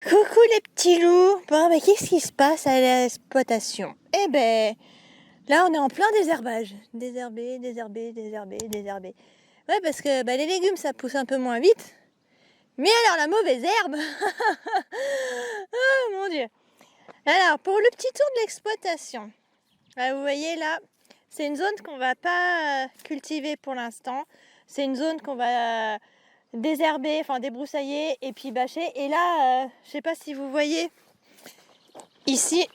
Coucou les petits loups. Bon, mais qu'est-ce qui se passe à l'exploitation? Eh ben, là on est en plein désherbage. Désherber, désherber, désherber, désherber. Ouais, parce que les légumes ça pousse un peu moins vite. Mais alors la mauvaise herbe. Oh mon dieu. Alors pour le petit tour de l'exploitation. Vous voyez là, c'est une zone qu'on va pas cultiver pour l'instant. C'est une zone qu'on va désherber, enfin débroussailler et puis bâcher. Et là, je sais pas si vous voyez ici,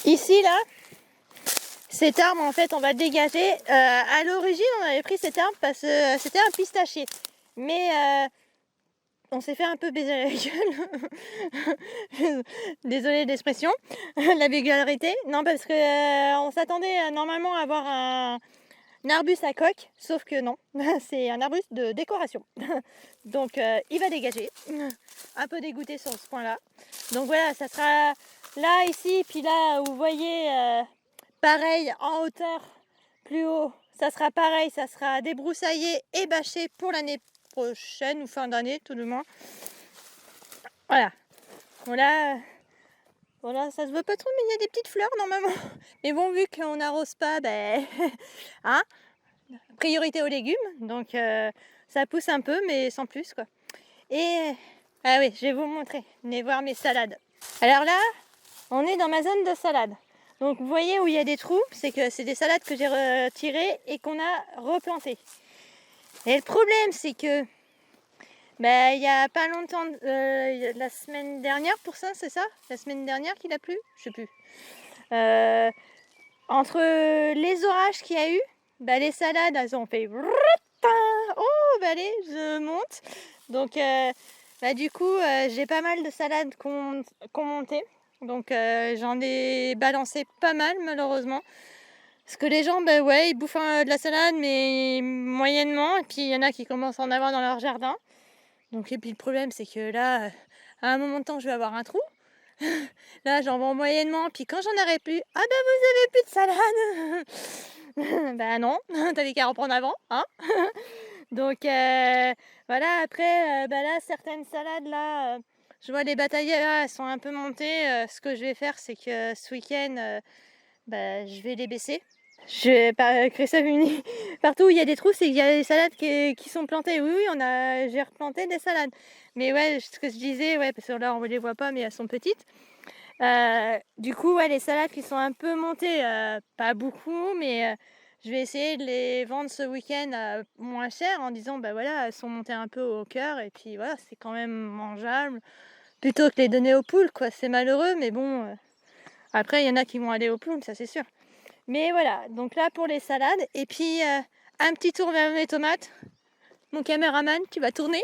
ici là, cet arbre en fait on va le dégager. À l'origine on avait pris cet arbre parce que c'était un pistachier. Mais on s'est fait un peu baiser la gueule. Désolée d'expression, la vulgarité. Non, parce que on s'attendait normalement à avoir un arbuste à coque, sauf que non, c'est un arbuste de décoration. Donc il va dégager. Un peu dégoûté sur ce point-là. Donc voilà, ça sera là, ici, puis là où vous voyez, pareil, en hauteur, plus haut, ça sera pareil, ça sera débroussaillé et bâché pour l'année prochaine ou fin d'année tout du moins. Voilà. Voilà, ça se voit pas trop, mais il y a des petites fleurs normalement. Mais bon, vu qu'on n'arrose pas, hein, priorité aux légumes, donc ça pousse un peu, mais sans plus quoi. Et ah oui, je vais vous montrer. Venez voir mes salades. Alors là, on est dans ma zone de salade. Donc vous voyez où il y a des trous, c'est que c'est des salades que j'ai retirées et qu'on a replantées. Et le problème, c'est que il y a pas longtemps, la semaine dernière pour ça, c'est ça? La semaine dernière qu'il a plu? Je sais plus. Entre les orages qu'il y a eu, les salades, elles ont fait... Oh, allez, je monte. Donc, du coup, j'ai pas mal de salades qu'on monté. Donc, j'en ai balancé pas mal, malheureusement. Parce que les gens, ils bouffent de la salade, mais moyennement. Et puis, il y en a qui commencent à en avoir dans leur jardin. Donc, et puis, le problème, c'est que là, à un moment de temps, je vais avoir un trou. Là, j'en vends moyennement. Puis, quand j'en aurai plus, ah vous avez plus de salade. Non, t'avais qu'à reprendre avant, hein. Donc voilà, après là certaines salades là, je vois les bataillères là, elles sont un peu montées. Ce que je vais faire, c'est que ce week-end je vais les baisser. Je vais pas créer ça partout où il y a des trous, c'est qu'il y a des salades qui sont plantées. Oui, j'ai replanté des salades. Mais ouais, ce que je disais, ouais, parce que là on ne les voit pas, mais elles sont petites. Du coup, ouais, les salades qui sont un peu montées, pas beaucoup, mais je vais essayer de les vendre ce week-end moins cher en disant voilà, elles sont montées un peu au cœur et puis voilà, c'est quand même mangeable plutôt que les donner aux poules quoi. C'est malheureux, mais bon, après il y en a qui vont aller aux poules, ça c'est sûr. Mais voilà, donc là pour les salades et puis un petit tour vers mes tomates. Mon caméraman, tu vas tourner.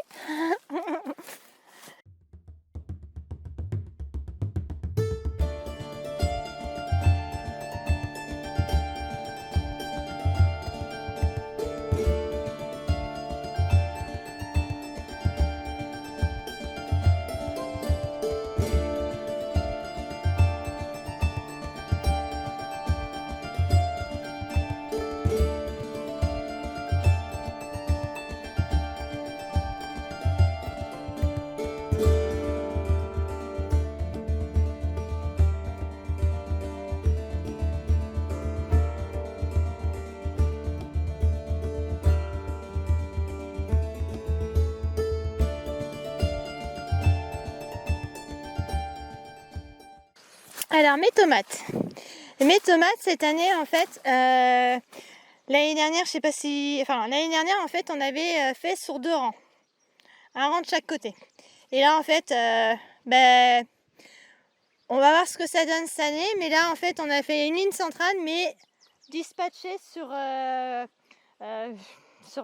Alors mes tomates cette année en fait, l'année dernière je sais pas si, l'année dernière en fait on avait fait sur 2 rangs, un rang de chaque côté. Et là en fait, on va voir ce que ça donne cette année, mais là en fait on a fait une ligne centrale mais dispatchée sur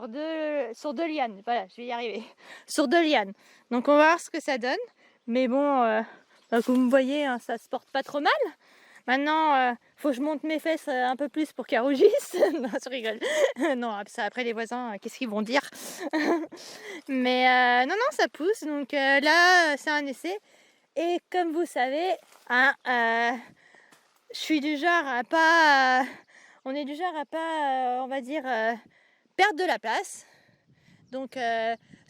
deux lianes. Voilà, je vais y arriver. Sur 2 lianes. Donc on va voir ce que ça donne. Mais bon, comme vous voyez, hein, ça se porte pas trop mal. Maintenant, faut que je monte mes fesses un peu plus pour qu'elles rougissent. Non, je rigole. Non, après les voisins, qu'est-ce qu'ils vont dire? Mais non, ça pousse. Donc là, c'est un essai. Et comme vous savez, hein, je suis du genre à pas... on est du genre à pas, on va dire, perdre de la place. Donc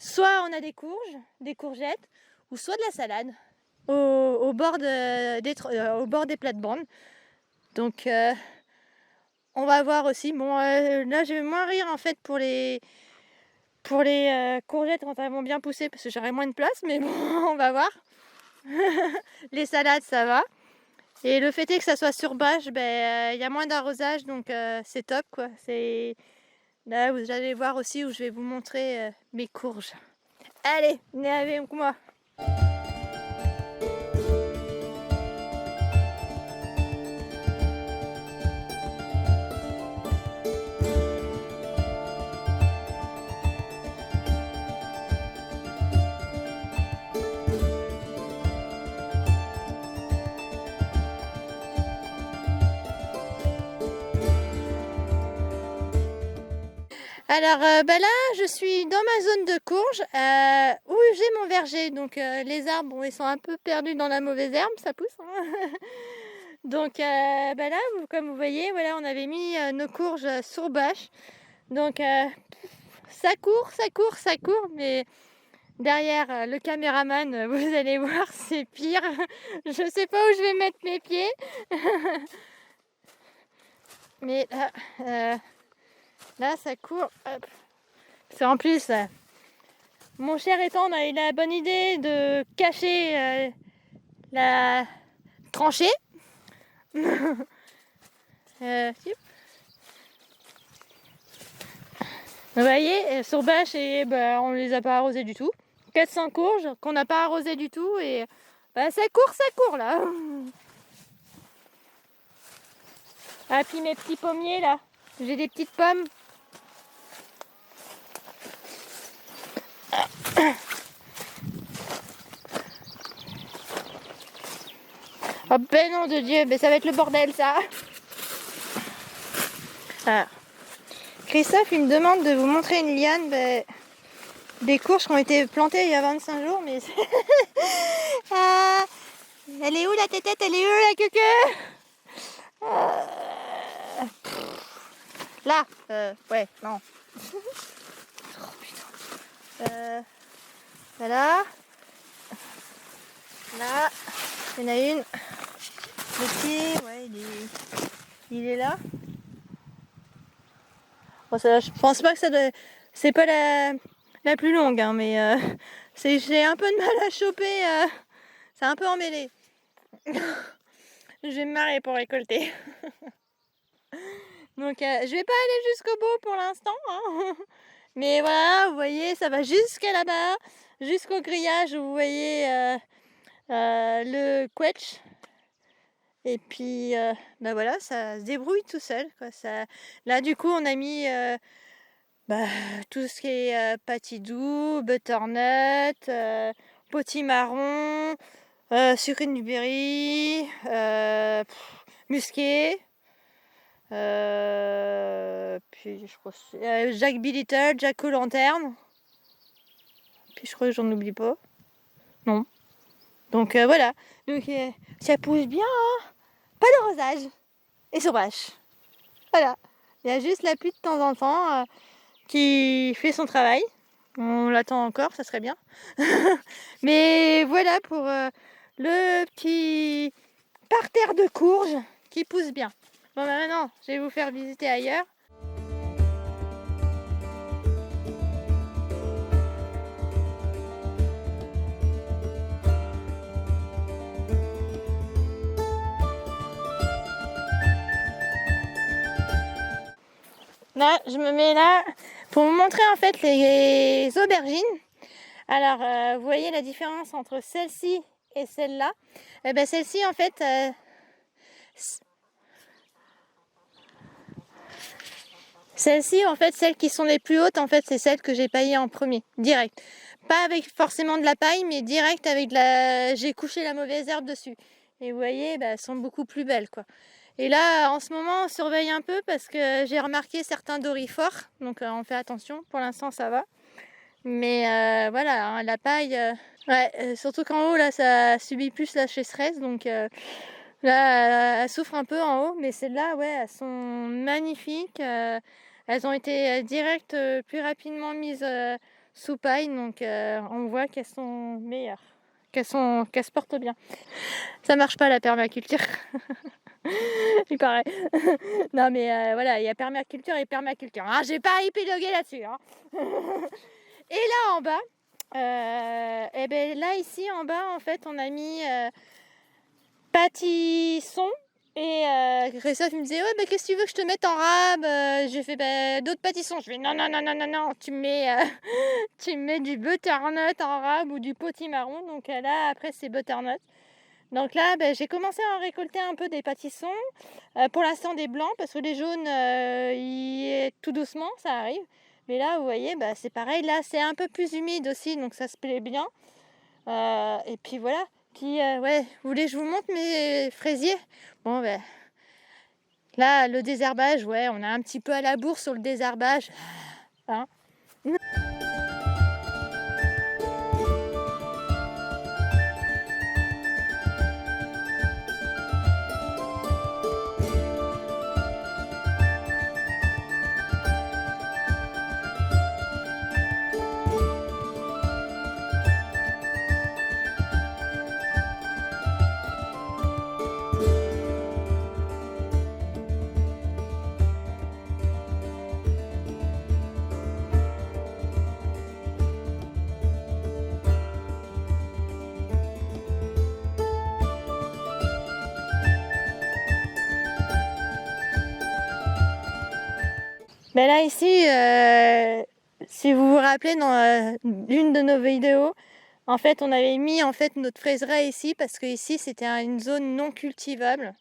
soit on a des courges, des courgettes, ou soit de la salade au bord des plates-bandes. Donc on va voir aussi. Bon, là je vais moins rire en fait pour les courgettes quand elles vont bien pousser parce que j'aurai moins de place, mais bon, on va voir. Les salades, ça va. Et le fait est que ça soit sur bâche, il y a moins d'arrosage, donc c'est top quoi. Là, vous allez voir aussi où je vais vous montrer mes courges. Allez, venez avec moi. Alors là, je suis dans ma zone de courge où j'ai mon verger. Donc les arbres, bon, ils sont un peu perdus dans la mauvaise herbe, ça pousse. Hein. Donc là, comme vous voyez, voilà, on avait mis nos courges sur bâche. Donc ça court, ça court, ça court, mais derrière le caméraman, vous allez voir, c'est pire. Je sais pas où je vais mettre mes pieds. Mais là, ça court. Hop. C'est en plus, mon cher étendre a eu la bonne idée de cacher la tranchée. Vous voyez, sur bâche, et on ne les a pas arrosées du tout. 400 courges qu'on n'a pas arrosées du tout et ça court là. Ah, puis mes petits pommiers là, j'ai des petites pommes. Oh ben non de Dieu, mais ça va être le bordel ça. Ah. Christophe il me demande de vous montrer une liane des courges qui ont été plantées il y a 25 jours, mais ah, elle est où la tétette? Elle est où la queue? Là, ouais, non. Oh putain. Voilà. Là, il y en a une. Le pied, ouais, il est là. Bon, ça, je pense pas que ça doit... C'est pas la plus longue, hein, mais j'ai un peu de mal à choper. C'est un peu emmêlé. Je vais me marrer pour récolter. Donc je vais pas aller jusqu'au bout pour l'instant. Hein. Mais voilà, vous voyez, ça va jusqu'à là-bas, jusqu'au grillage où vous voyez le quetch. Et puis voilà, ça se débrouille tout seul. Quoi. Là du coup on a mis tout ce qui est patidou, butternut, potimarron, sucrine du berry, musqué. Puis je crois Jack B. Little, Jack O'Lanterne. Puis je crois que j'en oublie pas. Non. Donc voilà. Donc ça pousse bien, hein. Pas d'arrosage. Et sauvage. Voilà. Il y a juste la pluie de temps en temps qui fait son travail. On l'attend encore, ça serait bien. Mais voilà pour le petit parterre de courges qui pousse bien. Bon maintenant, je vais vous faire visiter ailleurs. Là, je me mets là pour vous montrer en fait les aubergines. Alors, vous voyez la différence entre celle-ci et celle-là. Celle-ci en fait... Celles-ci, en fait, celles qui sont les plus hautes, en fait, c'est celles que j'ai paillées en premier, direct. Pas avec forcément de la paille, mais direct avec j'ai couché la mauvaise herbe dessus. Et vous voyez, elles sont beaucoup plus belles, quoi. Et là, en ce moment, on surveille un peu parce que j'ai remarqué certains dorifores, donc on fait attention. Pour l'instant, ça va. Mais voilà, hein, la paille, surtout qu'en haut, là, ça subit plus la sécheresse, donc là, elle souffre un peu en haut, mais celles-là, ouais, elles sont magnifiques. Elles ont été direct plus rapidement mises sous paille, donc on voit qu'elles sont meilleures, qu'elles se portent bien. Ça marche pas la permaculture. Il paraît. Non mais voilà, il y a permaculture et permaculture. Ah, j'ai pas épilogué là-dessus. Hein. Et là en bas, et ben là ici en bas en fait on a mis pâtisson. Et Christophe il me disait ouais bah qu'est-ce que tu veux que je te mette en rab. J'ai fait bah, d'autres pâtissons. Je fais non non non non non non, tu me mets tu me mets du butternut en rab ou du potimarron. Donc là après c'est butternut. Donc là bah, j'ai commencé à en récolter un peu des pâtissons. Pour l'instant des blancs parce que les jaunes tout doucement ça arrive. Mais là vous voyez bah, c'est pareil, là c'est un peu plus humide aussi donc ça se plaît bien. Et puis voilà. Puis ouais, vous voulez que je vous montre mes fraisiers? Bon ben là le désherbage, ouais, on a un petit peu à la bourre sur le désherbage. Hein. Mais là ici, si vous vous rappelez dans l'une de nos vidéos, en fait on avait mis en fait notre fraiseraie ici parce que ici c'était une zone non cultivable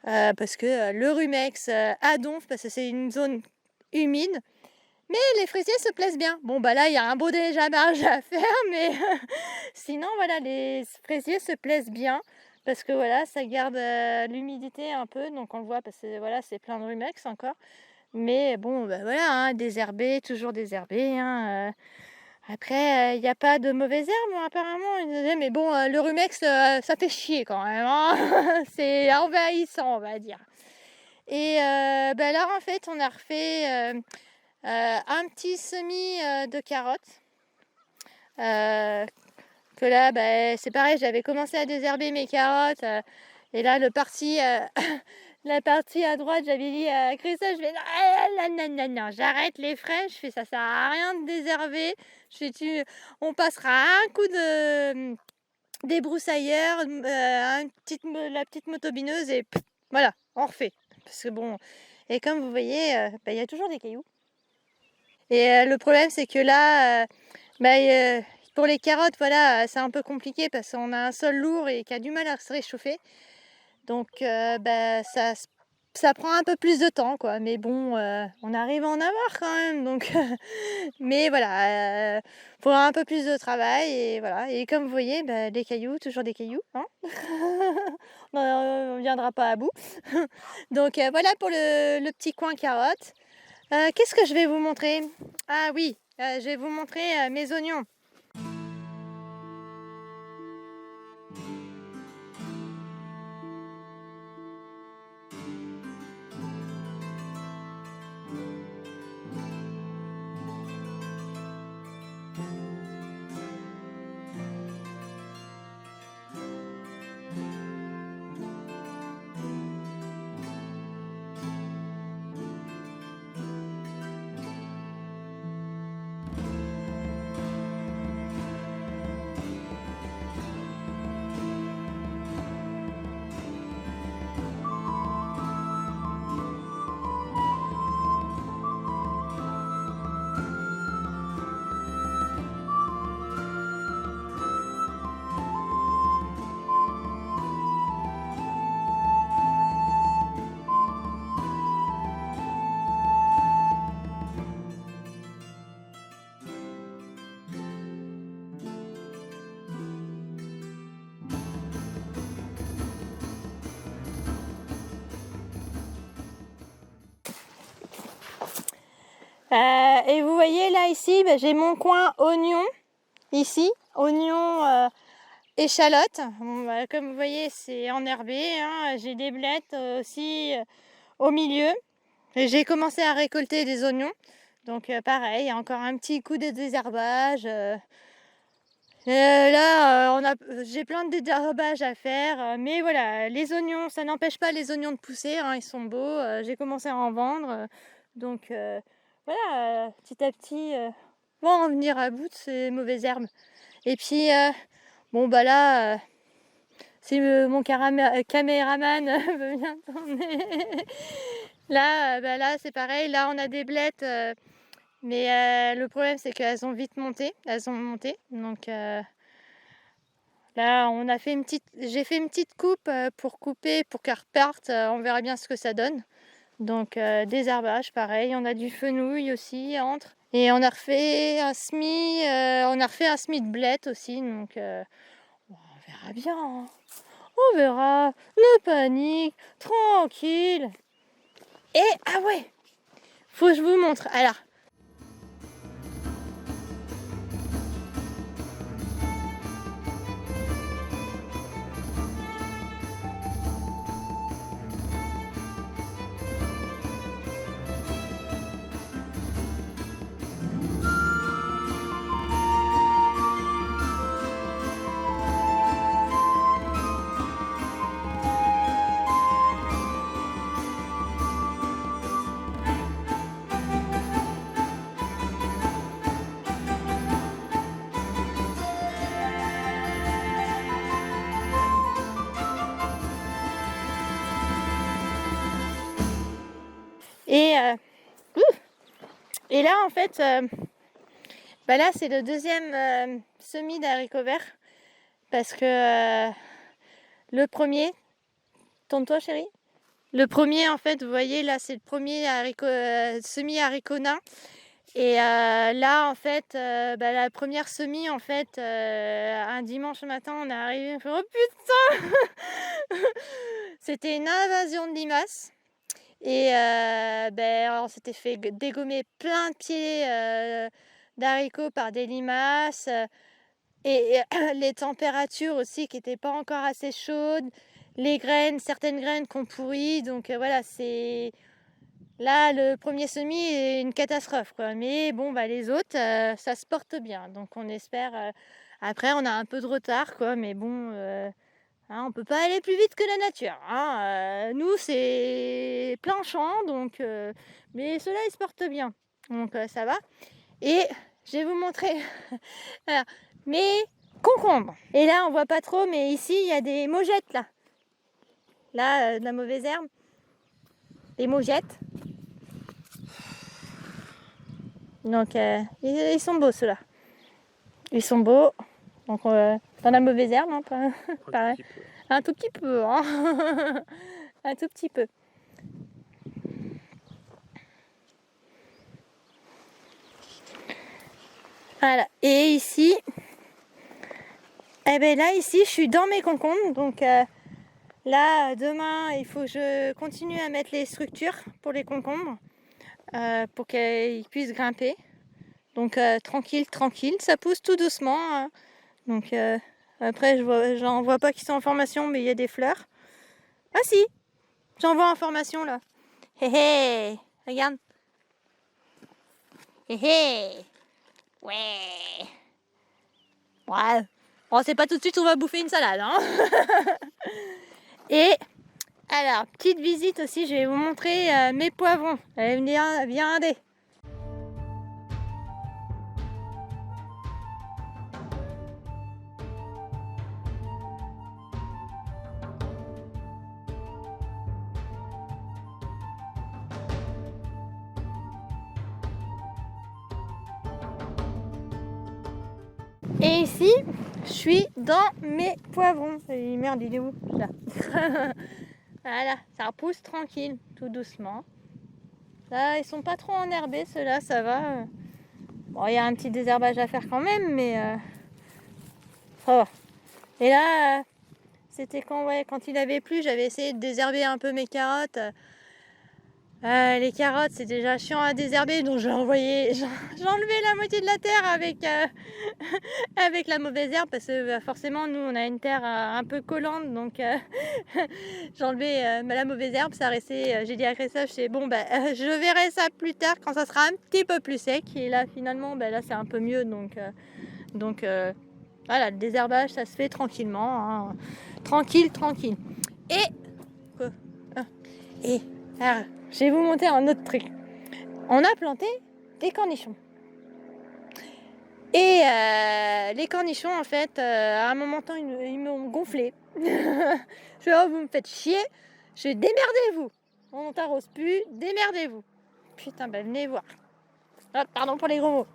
parce que le rumex à donf parce que c'est une zone humide. Mais les fraisiers se plaisent bien. Bon bah là il y a un beau désherbage à faire, mais sinon voilà les fraisiers se plaisent bien parce que voilà ça garde l'humidité un peu, donc on le voit parce que voilà c'est plein de rumex encore. Mais bon, bah voilà, hein, désherber, toujours désherber. Hein, après, il n'y a pas de mauvaises herbes, apparemment. Ils disaient, mais bon, le rumex, ça fait chier quand même. Hein. C'est envahissant, on va dire. Et bah là, en fait, on a refait un petit semis de carottes. Que là, bah, c'est pareil, j'avais commencé à désherber mes carottes. Et là, la partie à droite, j'avais dit à Christophe, je fais non, j'arrête les frais, je fais ça sert à rien de désherber. Je fais on passera un coup de débroussailleur, la petite motobineuse et pff, voilà, on refait. Parce que bon, et comme vous voyez, bah, y a toujours des cailloux. Et le problème, c'est que là, pour les carottes, voilà, c'est un peu compliqué parce qu'on a un sol lourd et qui a du mal à se réchauffer. Donc bah, ça prend un peu plus de temps, quoi. Mais bon, on arrive à en avoir quand même. Donc, mais voilà, faut un peu plus de travail. Et voilà. Et comme vous voyez, bah, les cailloux, toujours des cailloux. Hein. On ne viendra pas à bout. Donc voilà pour le petit coin carotte. Qu'est-ce que je vais vous montrer? Ah oui, je vais vous montrer mes oignons. Et vous voyez là ici, bah, j'ai mon coin oignon, ici, oignon échalote. Bon, bah, comme vous voyez, c'est enherbé, hein. J'ai des blettes aussi au milieu. Et j'ai commencé à récolter des oignons. Donc pareil, il y a encore un petit coup de désherbage. Là, j'ai plein de désherbage à faire. Mais voilà, les oignons, ça n'empêche pas les oignons de pousser, hein, ils sont beaux. J'ai commencé à en vendre. Donc voilà, petit à petit, on va en venir à bout de ces mauvaises herbes. Et puis, bon bah là, si mon caméraman veut bien tourner. Là, bah là c'est pareil, là on a des blettes, mais le problème c'est qu'elles ont vite monté, donc là on a fait j'ai fait une petite coupe pour couper, pour qu'elles repartent, on verra bien ce que ça donne. Donc désherbage pareil, on a du fenouil aussi entre, et on a refait un semis de blettes aussi, donc on verra bien, hein. On verra, ne panique, tranquille. Et ah ouais, faut que je vous montre. Alors, et, et là en fait, bah là c'est le deuxième semis d'haricots verts, parce que le premier, tourne-toi chérie. Le premier en fait, vous voyez là c'est le premier semis haricots nains. Et là en fait, bah, la première semis en fait, un dimanche matin on est arrivé, on fait, oh putain. C'était une invasion de limaces. Et on s'était fait dégommer plein de pieds d'haricots par des limaces. Et les températures aussi qui n'étaient pas encore assez chaudes. Les graines, certaines graines qui ont pourri. Donc voilà, c'est... Là, le premier semis est une catastrophe, quoi. Mais bon, bah, les autres, ça se porte bien. Donc on espère... Après, on a un peu de retard, quoi. Mais bon... Hein, on peut pas aller plus vite que la nature, hein. Nous, c'est plein champ, donc, mais ceux-là, ils se portent bien. Donc, ça va. Et je vais vous montrer alors, mes concombres. Et là, on voit pas trop, mais ici, il y a des mogettes, là. Là, de la mauvaise herbe. Des mogettes. Donc, ils sont beaux, ceux-là. Ils sont beaux. Donc, dans la mauvaise herbe, hein, pareil. Un tout petit peu, hein. Un tout petit peu. Voilà. Et ici, eh ben là, ici, je suis dans mes concombres. Donc là, demain, il faut que je continue à mettre les structures pour les concombres, pour qu'ils puissent grimper. Donc tranquille, tranquille. Ça pousse tout doucement, hein. Donc après, j'en vois pas qui sont en formation, mais il y a des fleurs. Ah si, j'en vois en formation là. Hé hé, regarde. Hé hé. Ouais. Ouais. Bon, c'est pas tout de suite on va bouffer une salade, hein. Et alors, petite visite aussi, je vais vous montrer mes poivrons. Allez, viendez. Et ici, je suis dans mes poivrons. Et merde, il est où là? Voilà, ça repousse tranquille, tout doucement. Là, ils sont pas trop enherbés, ceux-là, ça va. Bon, il y a un petit désherbage à faire quand même, mais ça va. Et là, c'était quand il avait plu, j'avais essayé de désherber un peu mes carottes. Les carottes, c'est déjà chiant à désherber, donc j'ai enlevé la moitié de la terre avec la mauvaise herbe, parce que forcément, nous, on a une terre un peu collante, donc j'ai enlevé la mauvaise herbe, ça restait, j'ai dit à Christophe, je verrai ça plus tard quand ça sera un petit peu plus sec, et là, finalement, là, c'est un peu mieux, donc voilà, le désherbage, ça se fait tranquillement, hein. Tranquille. Et, quoi et alors, je vais vous montrer un autre truc. On a planté des cornichons. Et les cornichons, en fait, à un moment temps, ils m'ont gonflé. Je vais vous me faites chier. Je vais démerdez-vous. On t'arrose plus, démerdez-vous. Putain, venez voir. Ah, pardon pour les gros mots.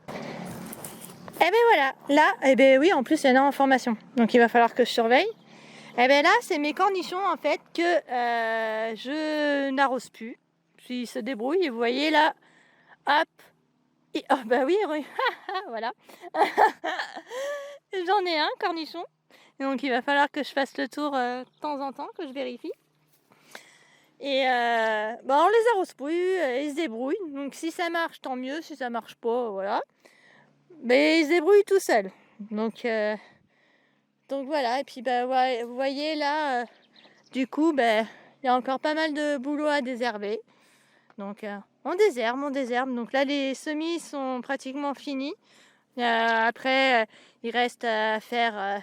Et voilà, là, oui, en plus, il y en a en formation. Donc, il va falloir que je surveille. Là, c'est mes cornichons, en fait, que je n'arrose plus. Ils se débrouillent, et vous voyez, là, hop. Et, oh, oui, voilà. J'en ai un cornichon. Et donc, il va falloir que je fasse le tour de temps en temps, que je vérifie. Et on les arrose plus, ils se débrouillent. Donc, si ça marche, tant mieux. Si ça marche pas, voilà. Mais ils se débrouillent tout seuls. Donc voilà. Et puis, ouais, vous voyez là, du coup, il y a encore pas mal de boulot à désherber. Donc, on désherbe. Donc là, les semis sont pratiquement finis. Après, il reste à faire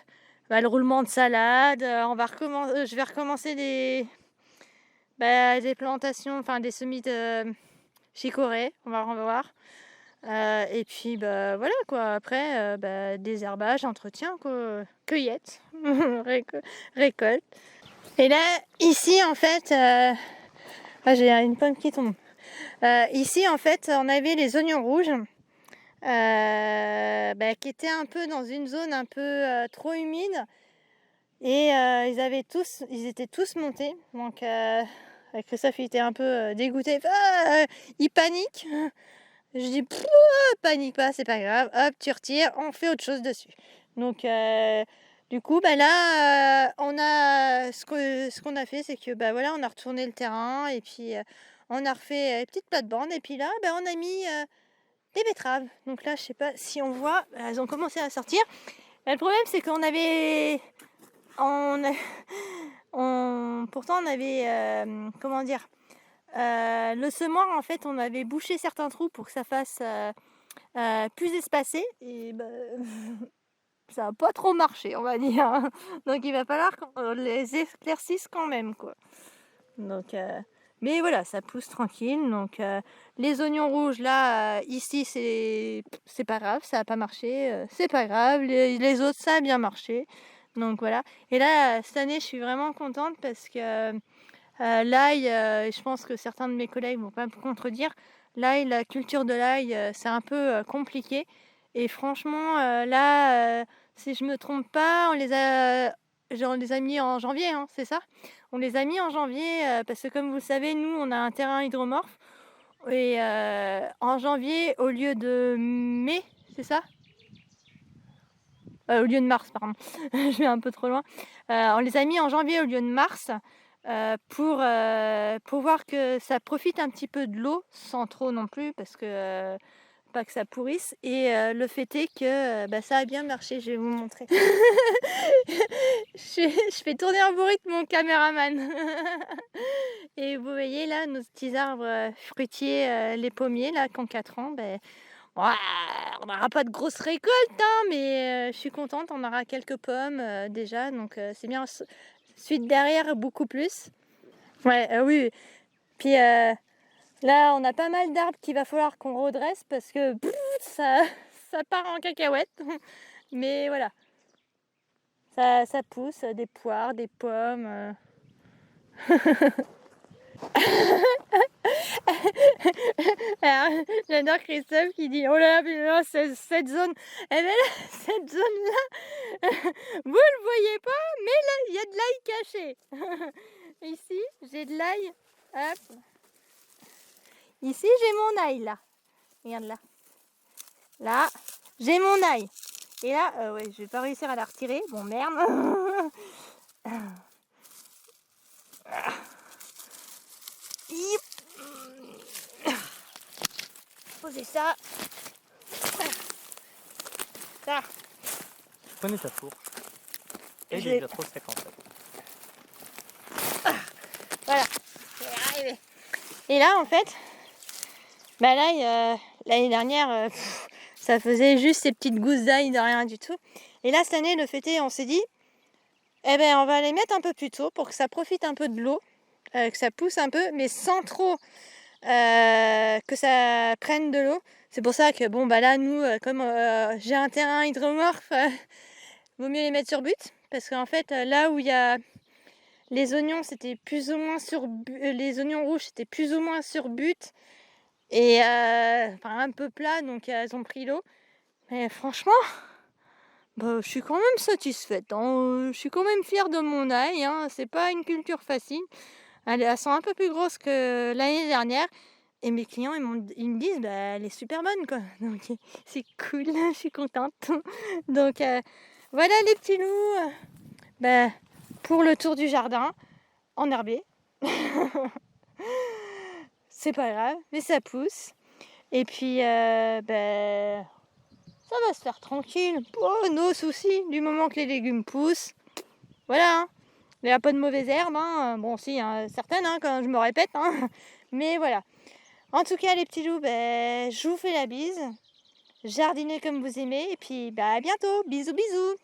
le roulement de salade. Je vais recommencer des plantations, enfin des semis de chicorée. On va voir. Et puis, voilà quoi. Après, désherbage, entretien, quoi. Cueillette, récolte. Et là, ici, en fait, j'ai une pomme qui tombe. Ici, en fait, on avait les oignons rouges. Qui étaient un peu dans une zone un peu trop humide, et ils étaient tous montés, donc Christophe il était un peu dégoûté, il panique. Je dis panique pas, c'est pas grave, hop tu retires, on fait autre chose dessus. Donc du coup là on a ce qu'on a fait, c'est que voilà, on a retourné le terrain, et puis on a refait une petite plate-bande, et puis là on a mis des betteraves. Donc là, je sais pas si on voit, elles ont commencé à sortir. Le problème, c'est qu'on avait... Pourtant, on avait... comment dire, le semoir, en fait, on avait bouché certains trous pour que ça fasse plus espacé. Et ça n'a pas trop marché, on va dire. Donc, il va falloir qu'on les éclaircisse quand même, quoi. Donc... mais voilà, ça pousse tranquille. Donc les oignons rouges là, ici c'est pas grave, ça a pas marché, c'est pas grave. Les autres ça a bien marché. Donc voilà. Et là cette année je suis vraiment contente parce que l'ail, je pense que certains de mes collègues vont pas me contredire. L'ail, la culture de l'ail, c'est un peu compliqué. Et franchement là, si je me trompe pas, on les a mis en janvier, hein, c'est ça? On les a mis en janvier parce que comme vous le savez, nous on a un terrain hydromorphe, et en janvier au lieu de mai, c'est ça? Au lieu de mars, pardon, je vais un peu trop loin. On les a mis en janvier au lieu de mars pour voir que ça profite un petit peu de l'eau, sans trop non plus, parce que pas que ça pourrisse. Et le fait est que ça a bien marché, je vais vous montrer. Je fais tourner en bourrique mon caméraman. Et vous voyez là nos petits arbres fruitiers, les pommiers là qui ont 4 ans, on n'aura pas de grosses récoltes, hein, mais je suis contente, on aura quelques pommes déjà, donc c'est bien. Suite derrière, beaucoup plus. Ouais, oui. Puis là, on a pas mal d'arbres qu'il va falloir qu'on redresse parce que ça part en cacahuète. Mais voilà, ça pousse, des poires, des pommes. Alors, j'adore Christophe qui dit oh là là, cette zone, eh là, cette zone là, vous le voyez pas, mais là il y a de l'ail caché. Ici j'ai de l'ail, hop, ici j'ai mon ail là, regarde là j'ai mon ail, et là ouais, je vais pas réussir à la retirer, bon merde. poser ça. Ça. Prenez ta fourche. Et il Je est vais- déjà trop sec en fait. Voilà, je vais y arriver. Et là, en fait, bah là, l'année dernière, ça faisait juste ces petites gousses d'ail de rien du tout. Et là, cette année, le fait est, on s'est dit, eh ben, on va les mettre un peu plus tôt pour que ça profite un peu de l'eau, que ça pousse un peu, mais sans trop que ça prenne de l'eau. C'est pour ça que, bon, bah là, nous, comme j'ai un terrain hydromorphe, vaut mieux les mettre sur but. Parce qu'en fait, là où il y a les oignons, c'était plus ou moins sur les oignons rouges, c'était plus ou moins sur but. Et enfin, un peu plat, donc elles ont pris l'eau. Mais franchement, bah, je suis quand même satisfaite. Hein. Je suis quand même fière de mon ail. Hein. C'est pas une culture facile. Elles sont un peu plus grosses que l'année dernière. Et mes clients, ils me disent, bah, elle est super bonne, quoi. Donc, c'est cool, je suis contente. Donc, voilà les petits loups. Bah, pour le tour du jardin, en herbier. C'est pas grave, mais ça pousse. Et puis, bah, ça va se faire tranquille. Oh, nos soucis, du moment que les légumes poussent. Voilà, hein. Il n'y a pas de mauvaises herbes. Hein. Bon, si, hein, certaines, hein, quand je me répète. Hein. Mais voilà. En tout cas, les petits loups, je vous fais la bise. Jardinez comme vous aimez. Et puis, à bientôt. Bisous, bisous.